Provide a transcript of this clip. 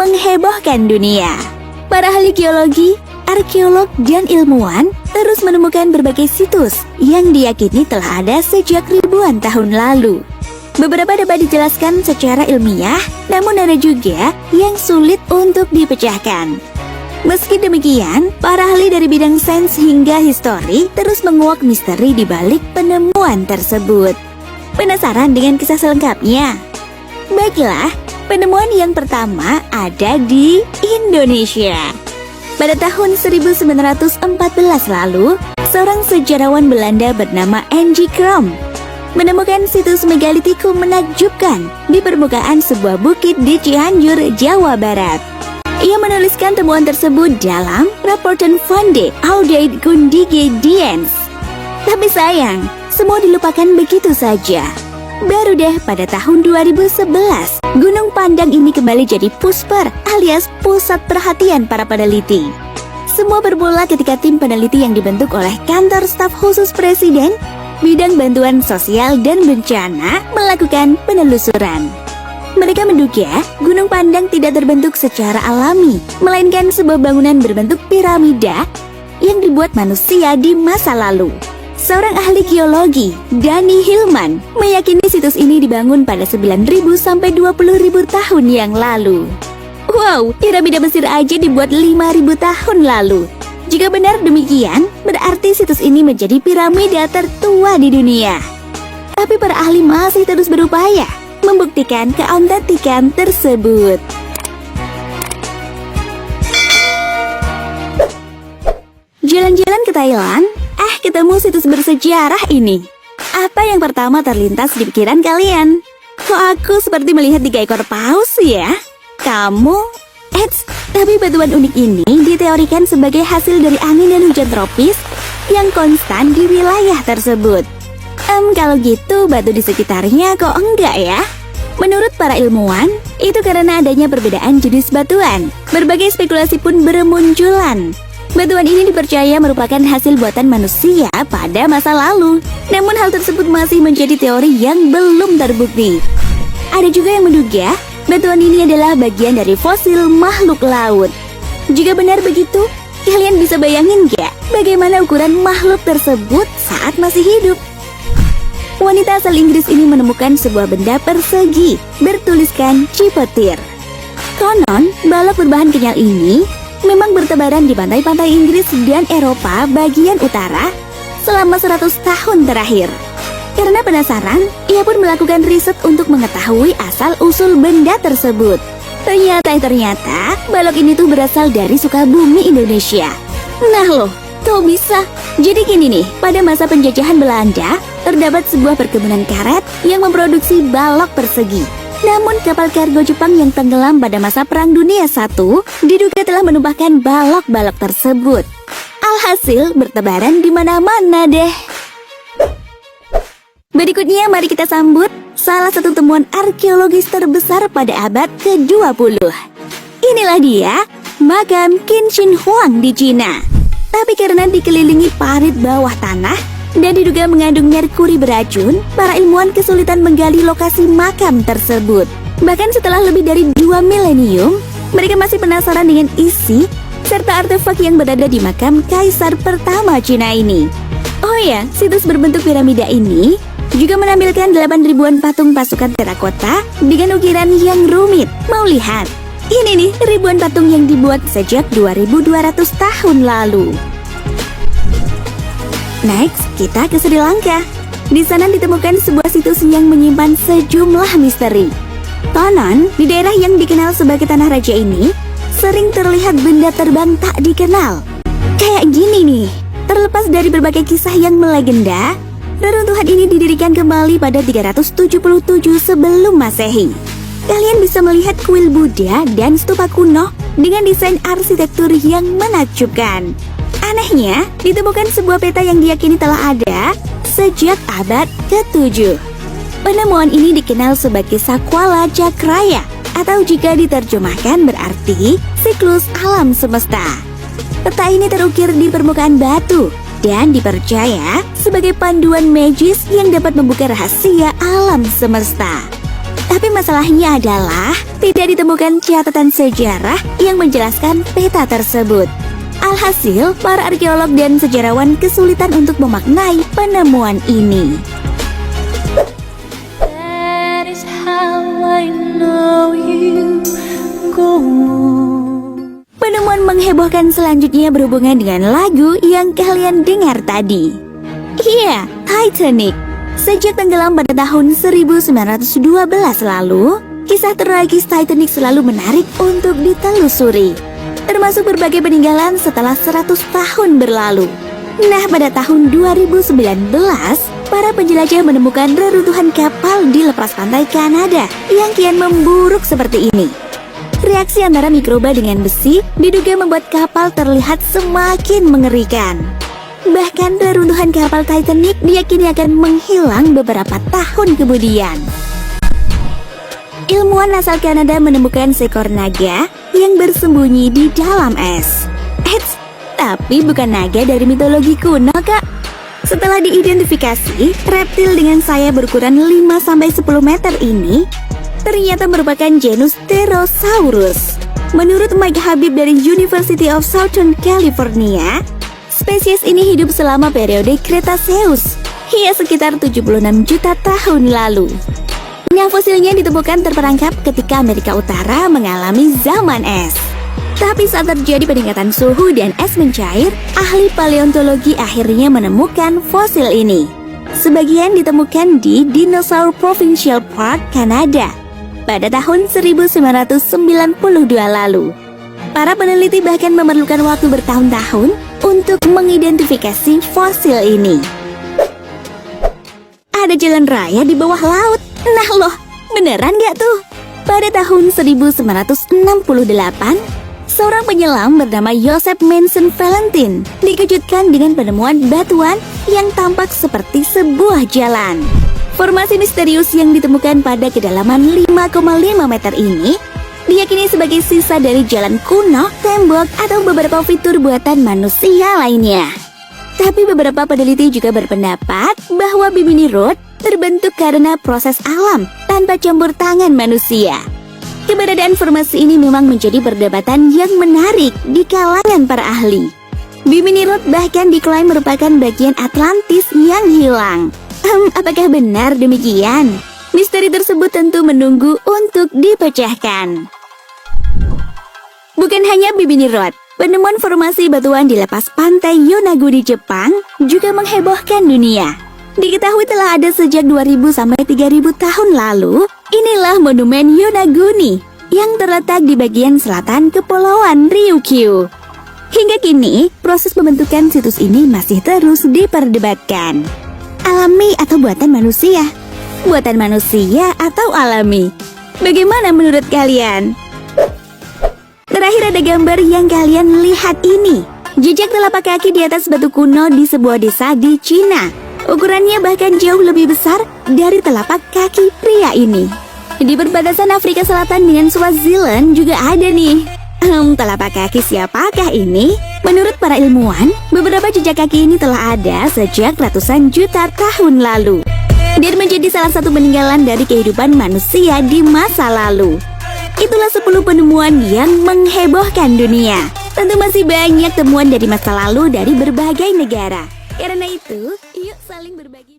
menghebohkan dunia. Para ahli geologi, arkeolog, dan ilmuwan terus menemukan berbagai situs yang diyakini telah ada sejak ribuan tahun lalu. Beberapa dapat dijelaskan secara ilmiah, namun ada juga yang sulit untuk dipecahkan. Meski demikian, para ahli dari bidang sains hingga histori terus menguak misteri di balik penemuan tersebut. Penasaran dengan kisah selengkapnya? Baiklah, penemuan yang pertama ada di Indonesia. Pada tahun 1914 lalu, seorang sejarawan Belanda bernama N.G. Krom menemukan situs megalitikum menakjubkan di permukaan sebuah bukit di Cianjur, Jawa Barat. Ia menuliskan temuan tersebut dalam Rapporten van de Oudheid Kundige Dienst. Tapi sayang, semua dilupakan begitu saja. Baru deh pada tahun 2011, Gunung Pandang ini kembali jadi pusper alias pusat perhatian para peneliti. Semua bermula ketika tim peneliti yang dibentuk oleh Kantor Staf Khusus Presiden, Bidang Bantuan Sosial dan Bencana melakukan penelusuran. Mereka menduga Gunung Pandang tidak terbentuk secara alami, melainkan sebuah bangunan berbentuk piramida yang dibuat manusia di masa lalu. Seorang ahli geologi, Danny Hillman, meyakini situs ini dibangun pada 9.000 sampai 20.000 tahun yang lalu. Wow, piramida Mesir aja dibuat 5.000 tahun lalu. Jika benar demikian, berarti situs ini menjadi piramida tertua di dunia. Tapi para ahli masih terus berupaya membuktikan keautentikan tersebut. Jalan-jalan ke Thailand, ketemu situs bersejarah ini. Apa yang pertama terlintas di pikiran kalian? Kok aku seperti melihat 3 ekor paus ya? Kamu? Tapi batuan unik ini diteorikan sebagai hasil dari angin dan hujan tropis yang konstan di wilayah tersebut. Kalau gitu batu di sekitarnya kok enggak ya? Menurut para ilmuwan, itu karena adanya perbedaan jenis batuan. Berbagai spekulasi pun bermunculan. Batuan ini dipercaya merupakan hasil buatan manusia pada masa lalu. Namun hal tersebut masih menjadi teori yang belum terbukti. Ada juga yang menduga batuan ini adalah bagian dari fosil makhluk laut. Jika benar begitu, kalian bisa bayangin gak bagaimana ukuran makhluk tersebut saat masih hidup? Wanita asal Inggris ini menemukan sebuah benda persegi bertuliskan Chipotir. Konon, balok berbahan kenyal ini memang bertebaran di pantai-pantai Inggris dan Eropa bagian utara selama 100 tahun terakhir. Karena penasaran, ia pun melakukan riset untuk mengetahui asal-usul benda tersebut. Ternyata balok ini tuh berasal dari Sukabumi, Indonesia. Nah loh, kok bisa? Jadi gini nih, pada masa penjajahan Belanda, terdapat sebuah perkebunan karet yang memproduksi balok persegi. Namun kapal kargo Jepang yang tenggelam pada masa Perang Dunia I diduga telah menumpahkan balok-balok tersebut. Alhasil bertebaran di mana-mana deh. Berikutnya mari kita sambut salah satu temuan arkeologis terbesar pada abad ke-20. Inilah dia, makam Qin Shi Huang di Cina. Tapi karena dikelilingi parit bawah tanah dan diduga mengandung merkuri beracun, para ilmuwan kesulitan menggali lokasi makam tersebut. Bahkan setelah lebih dari 2 milenium, mereka masih penasaran dengan isi serta artefak yang berada di makam Kaisar pertama Cina ini. Oh ya, situs berbentuk piramida ini juga menampilkan 8.000-an patung pasukan terakota dengan ukiran yang rumit. Mau lihat? Ini nih ribuan patung yang dibuat sejak 2.200 tahun lalu. Next, kita ke Sri Lanka. Di sana ditemukan sebuah situs yang menyimpan sejumlah misteri. Konon, di daerah yang dikenal sebagai Tanah Raja ini, sering terlihat benda terbang tak dikenal. Kayak gini nih, terlepas dari berbagai kisah yang melegenda, reruntuhan ini didirikan kembali pada 377 sebelum Masehi. Kalian bisa melihat kuil Buddha dan stupa kuno dengan desain arsitektur yang menakjubkan. Anehnya, ditemukan sebuah peta yang diyakini telah ada sejak abad ke-7. Penemuan ini dikenal sebagai Sakwala Cakraya, atau jika diterjemahkan berarti siklus alam semesta. Peta ini terukir di permukaan batu dan dipercaya sebagai panduan magis yang dapat membuka rahasia alam semesta. Tapi masalahnya adalah tidak ditemukan catatan sejarah yang menjelaskan peta tersebut. Alhasil, para arkeolog dan sejarawan kesulitan untuk memaknai penemuan ini. That is how I know you go on. Penemuan menghebohkan selanjutnya berhubungan dengan lagu yang kalian dengar tadi. Iya, Titanic. Sejak tenggelam pada tahun 1912 lalu, kisah tragis Titanic selalu menarik untuk ditelusuri, termasuk berbagai peninggalan setelah 100 tahun berlalu. Nah, pada tahun 2019, para penjelajah menemukan reruntuhan kapal di lepas pantai Kanada yang kian memburuk seperti ini. Reaksi antara mikroba dengan besi diduga membuat kapal terlihat semakin mengerikan. Bahkan reruntuhan kapal Titanic diyakini akan menghilang beberapa tahun kemudian. Ilmuwan asal Kanada menemukan seekor naga yang bersembunyi di dalam es. Eits, tapi bukan naga dari mitologi kuno, Kak. Setelah diidentifikasi, reptil dengan sayap berukuran 5-10 meter ini ternyata merupakan genus Pterosaurus. Menurut Mike Habib dari University of Southern California, spesies ini hidup selama periode Cretaceous, hingga sekitar 76 juta tahun lalu. Nah, fosilnya ditemukan terperangkap ketika Amerika Utara mengalami zaman es. Tapi saat terjadi peningkatan suhu dan es mencair, ahli paleontologi akhirnya menemukan fosil ini. Sebagian ditemukan di Dinosaur Provincial Park, Kanada, pada tahun 1992 lalu. Para peneliti bahkan memerlukan waktu bertahun-tahun untuk mengidentifikasi fosil ini. Ada jalan raya di bawah laut. Nah loh, beneran gak tuh? Pada tahun 1968, seorang penyelam bernama Joseph Manson Valentin dikejutkan dengan penemuan batuan yang tampak seperti sebuah jalan. Formasi misterius yang ditemukan pada kedalaman 5,5 meter ini diyakini sebagai sisa dari jalan kuno, tembok, atau beberapa fitur buatan manusia lainnya. Tapi beberapa peneliti juga berpendapat bahwa Bimini Road terbentuk karena proses alam tanpa campur tangan manusia. Keberadaan formasi ini memang menjadi perdebatan yang menarik di kalangan para ahli. Bimini Road bahkan diklaim merupakan bagian Atlantis yang hilang. Apakah benar demikian? Misteri tersebut tentu menunggu untuk dipecahkan. Bukan hanya Bimini Road, penemuan formasi batuan di lepas pantai Yonaguni, Jepang juga menghebohkan dunia. Diketahui telah ada sejak 2000 sampai 3000 tahun lalu. Inilah monumen Yonaguni yang terletak di bagian selatan Kepulauan Ryukyu. Hingga kini, proses pembentukan situs ini masih terus diperdebatkan. Alami atau buatan manusia? Buatan manusia atau alami? Bagaimana menurut kalian? Terakhir ada gambar yang kalian lihat ini. Jejak telapak kaki di atas batu kuno di sebuah desa di Cina. Ukurannya bahkan jauh lebih besar dari telapak kaki pria ini. Di perbatasan Afrika Selatan dengan Swaziland juga ada nih. Telapak kaki siapakah ini? Menurut para ilmuwan, beberapa jejak kaki ini telah ada sejak ratusan juta tahun lalu dan menjadi salah satu peninggalan dari kehidupan manusia di masa lalu. Itulah 10 penemuan yang menghebohkan dunia. Tentu masih banyak temuan dari masa lalu dari berbagai negara. Karena itu, yuk saling berbagi.